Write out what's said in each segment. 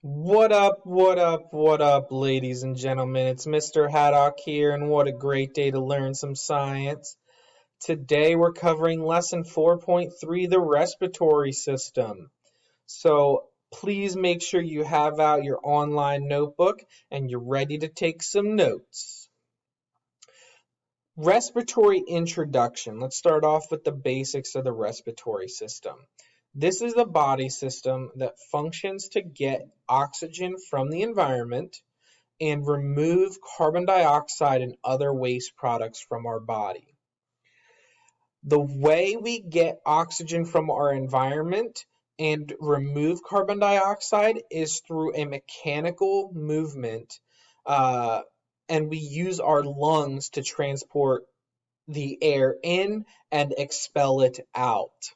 What up, ladies and gentlemen? It's Mr. Haddock here, and what a great day to learn some science. Today we're covering lesson 4.3, the respiratory system. So please make sure you have out your online notebook and you're ready to take some notes. Respiratory introduction. Let's start off with the basics of the respiratory system. This is the body system that functions to get oxygen from the environment and remove carbon dioxide and other waste products from our body. The way we get oxygen from our environment and remove carbon dioxide is through a mechanical movement, and we use our lungs to transport the air in and expel it out.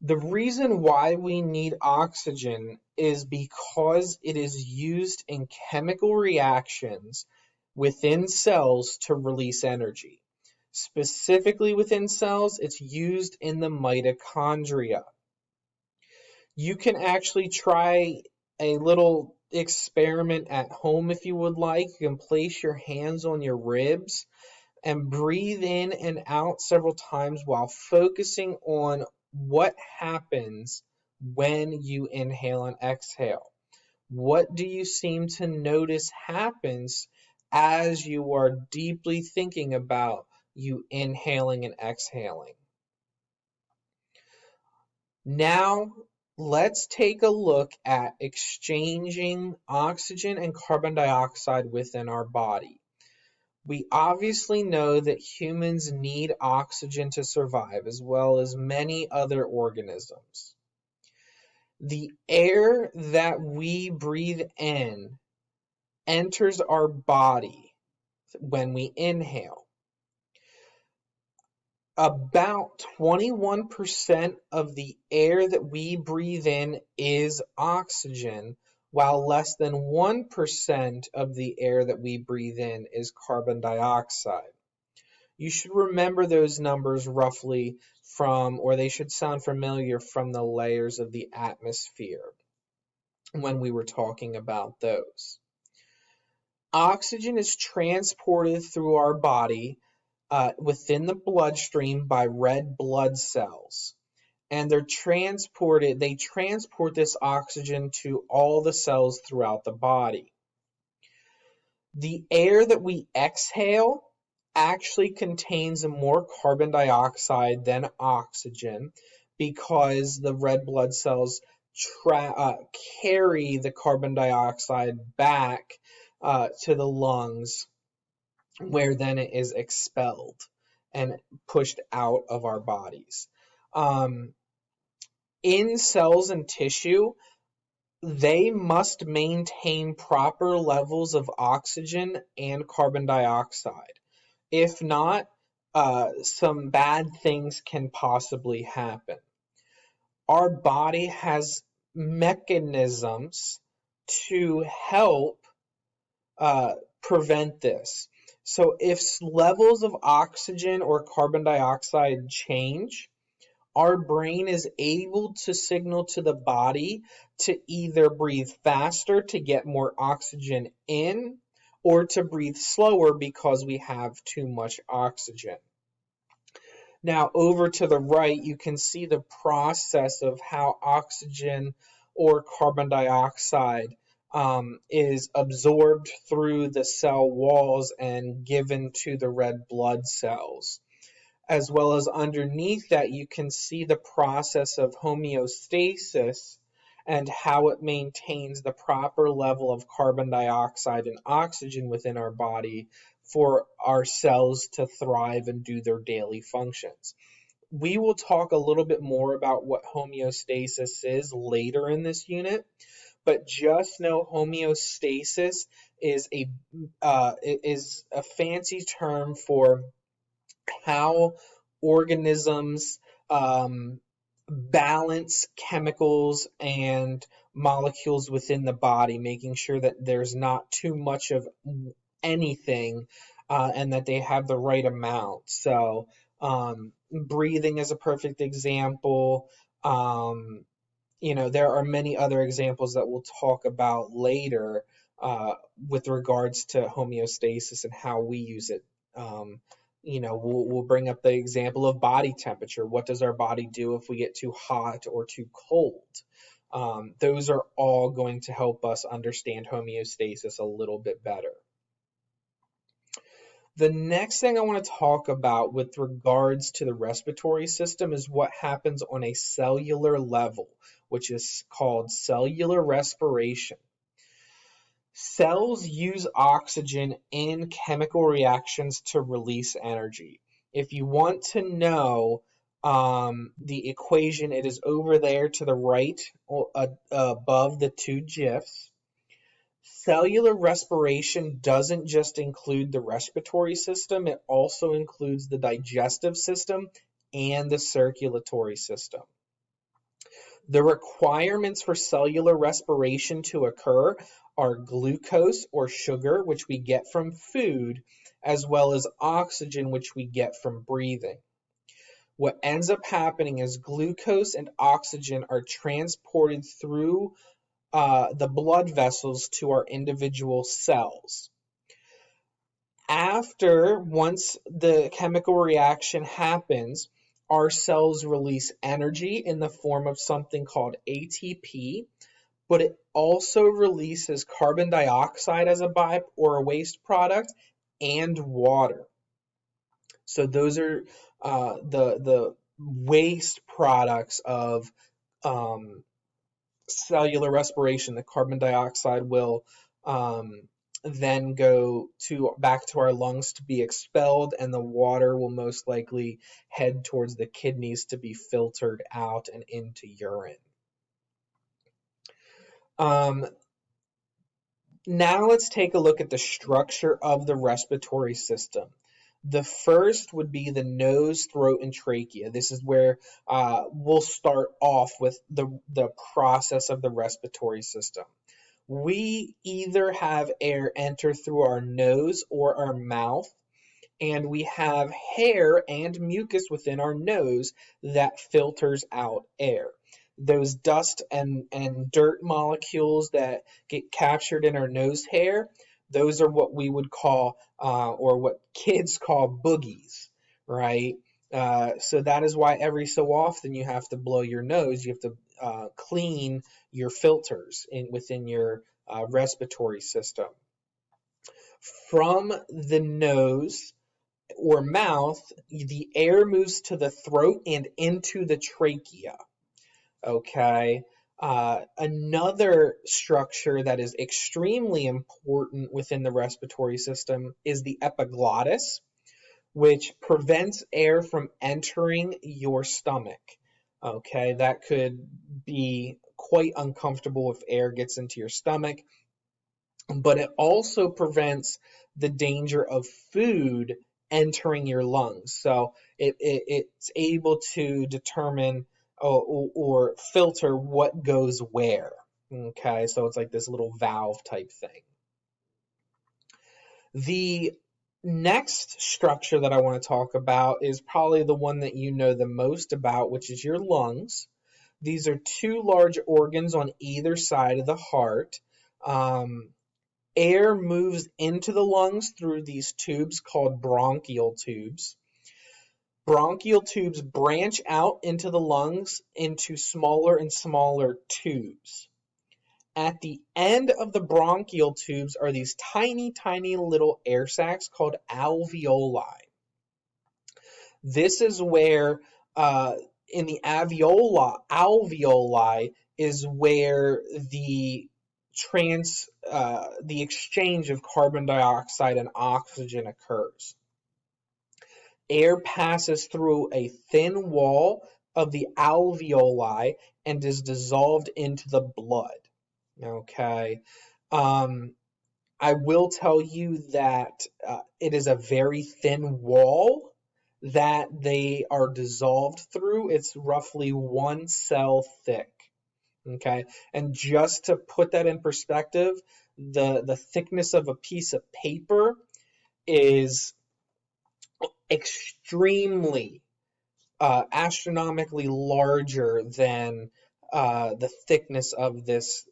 The reason why we need oxygen is because it is used in chemical reactions within cells to release energy. Specifically within cells, it's used in the mitochondria. You can actually try a little experiment at home if you would like. You can place your hands on your ribs and breathe in and out several times while focusing on what happens when you inhale and exhale. What do you seem to notice happens as you are deeply thinking about you inhaling and exhaling? Now, let's take a look at exchanging oxygen and carbon dioxide within our body. We obviously know that humans need oxygen to survive, as well as many other organisms. The air that we breathe in enters our body when we inhale. About 21% of the air that we breathe in is oxygen, while less than 1% of the air that we breathe in is carbon dioxide. You should remember those numbers roughly from, or they should sound familiar from the layers of the atmosphere when we were talking about those. Oxygen is transported through our body within the bloodstream by red blood cells. And they transport this oxygen to all the cells throughout the body. The air that we exhale actually contains more carbon dioxide than oxygen because the red blood cells carry the carbon dioxide back to the lungs, where then it is expelled and pushed out of our bodies. In cells and tissue, they must maintain proper levels of oxygen and carbon dioxide. If not, some bad things can possibly happen. Our body has mechanisms to help prevent this. So if levels of oxygen or carbon dioxide change, our brain is able to signal to the body to either breathe faster to get more oxygen in, or to breathe slower because we have too much oxygen. Now over to the right, you can see the process of how oxygen or carbon dioxide is absorbed through the cell walls and given to the red blood cells. As well as underneath that, you can see the process of homeostasis and how it maintains the proper level of carbon dioxide and oxygen within our body for our cells to thrive and do their daily functions. We will talk a little bit more about what homeostasis is later in this unit, but just know homeostasis is a fancy term for how organisms balance chemicals and molecules within the body, making sure that there's not too much of anything and that they have the right amount. So breathing is a perfect example. there are many other examples that we'll talk about later with regards to homeostasis and how we use it. We'll bring up the example of body temperature. What does our body do if we get too hot or too cold? Those are all going to help us understand homeostasis a little bit better. The next thing I want to talk about with regards to the respiratory system is what happens on a cellular level, which is called cellular respiration. Cells use oxygen in chemical reactions to release energy. If you want to know the equation, it is over there to the right above the two GIFs. Cellular respiration doesn't just include the respiratory system, it also includes the digestive system and the circulatory system. The requirements for cellular respiration to occur are glucose or sugar, which we get from food, as well as oxygen, which we get from breathing. What ends up happening is glucose and oxygen are transported through the blood vessels to our individual cells. Once the chemical reaction happens, our cells release energy in the form of something called ATP, but it also releases carbon dioxide as a waste product and water. So those are the waste products of cellular respiration. The carbon dioxide will then go back to our lungs to be expelled, and the water will most likely head towards the kidneys to be filtered out and into urine. Now let's take a look at the structure of the respiratory system. The first would be the nose, throat, and trachea. This is where we'll start off with the process of the respiratory system. We either have air enter through our nose or our mouth, and we have hair and mucus within our nose that filters out air. Those dust and dirt molecules that get captured in our nose hair, those are what we would call, or what kids call boogies, right? So that is why every so often you have to blow your nose. You have to clean your filters within your respiratory system. From the nose or mouth, the air moves to the throat and into the trachea. Okay. Another structure that is extremely important within the respiratory system is the epiglottis, which prevents air from entering your stomach. Okay, that could be quite uncomfortable if air gets into your stomach, but it also prevents the danger of food entering your lungs. So it's able to determine or filter what goes where. Okay, so it's like this little valve type thing. The next structure that I want to talk about is probably the one that you know the most about, which is your lungs. These are two large organs on either side of the heart. Air moves into the lungs through these tubes called bronchial tubes. Bronchial tubes branch out into the lungs into smaller and smaller tubes. At the end of the bronchial tubes are these tiny, tiny little air sacs called alveoli. This is where, in the alveoli is where the exchange of carbon dioxide and oxygen occurs. Air passes through a thin wall of the alveoli and is dissolved into the blood. Okay. I will tell you that it is a very thin wall that they are dissolved through. It's roughly 1 cell thick. Okay. And just to put that in perspective, the thickness of a piece of paper is extremely astronomically larger than the thickness of this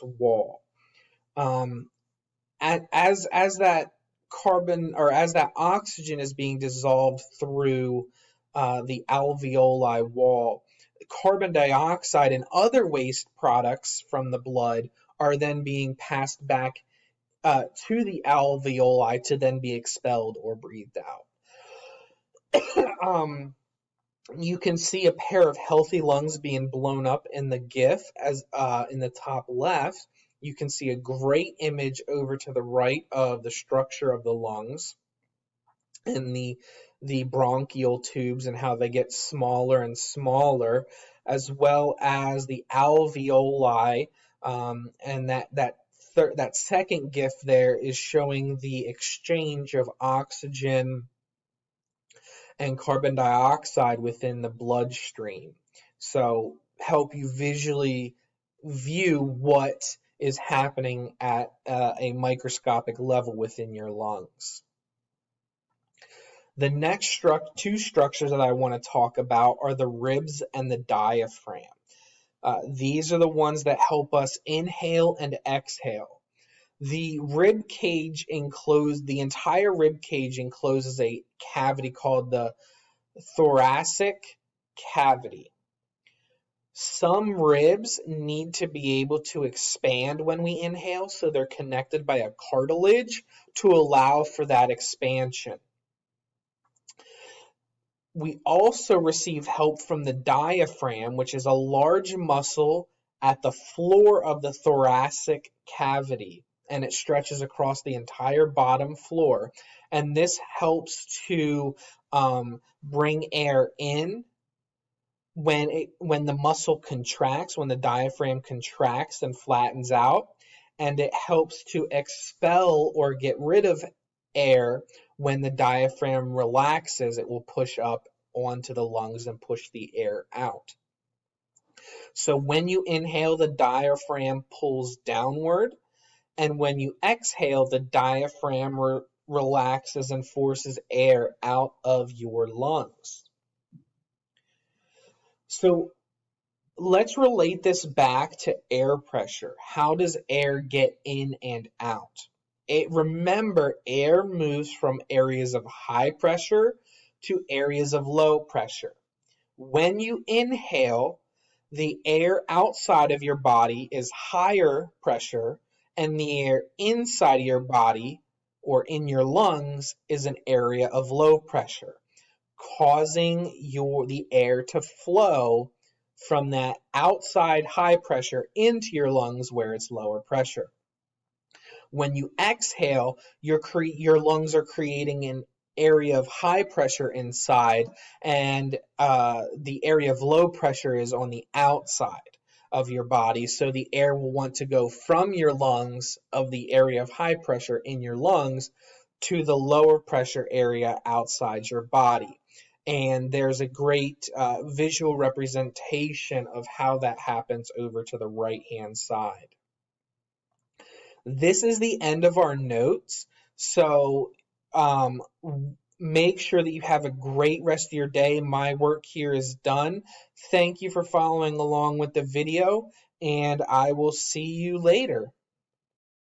wall. As that carbon, or as that oxygen is being dissolved through the alveoli wall, carbon dioxide and other waste products from the blood are then being passed back to the alveoli to then be expelled or breathed out. You can see a pair of healthy lungs being blown up in the GIF as in the top left. You can see a great image over to the right of the structure of the lungs and the bronchial tubes and how they get smaller and smaller, as well as the alveoli. And that second GIF there is showing the exchange of oxygen and carbon dioxide within the bloodstream. So help you visually view what is happening at a microscopic level within your lungs. The next two structures that I want to talk about are the ribs and the diaphragm. These are the ones that help us inhale and exhale. The entire rib cage encloses a cavity called the thoracic cavity. Some ribs need to be able to expand when we inhale, so they're connected by a cartilage to allow for that expansion. We also receive help from the diaphragm, which is a large muscle at the floor of the thoracic cavity, and it stretches across the entire bottom floor. And this helps to bring air in when the muscle contracts, when the diaphragm contracts and flattens out, and it helps to expel or get rid of air when the diaphragm relaxes. It will push up onto the lungs and push the air out. So when you inhale, the diaphragm pulls downward, and when you exhale, the diaphragm relaxes and forces air out of your lungs. So let's relate this back to air pressure. How does air get in and out? Remember, air moves from areas of high pressure to areas of low pressure. When you inhale, the air outside of your body is higher pressure, and the air inside of your body or in your lungs is an area of low pressure, causing the air to flow from that outside high pressure into your lungs where it's lower pressure. When you exhale, your lungs are creating an area of high pressure inside, and the area of low pressure is on the outside of your body. So the air will want to go from your lungs of the area of high pressure in your lungs to the lower pressure area outside your body. And there's a great visual representation of how that happens over to the right-hand side. This is the end of our notes. So make sure that you have a great rest of your day. My work here is done. Thank you for following along with the video, and I will see you later.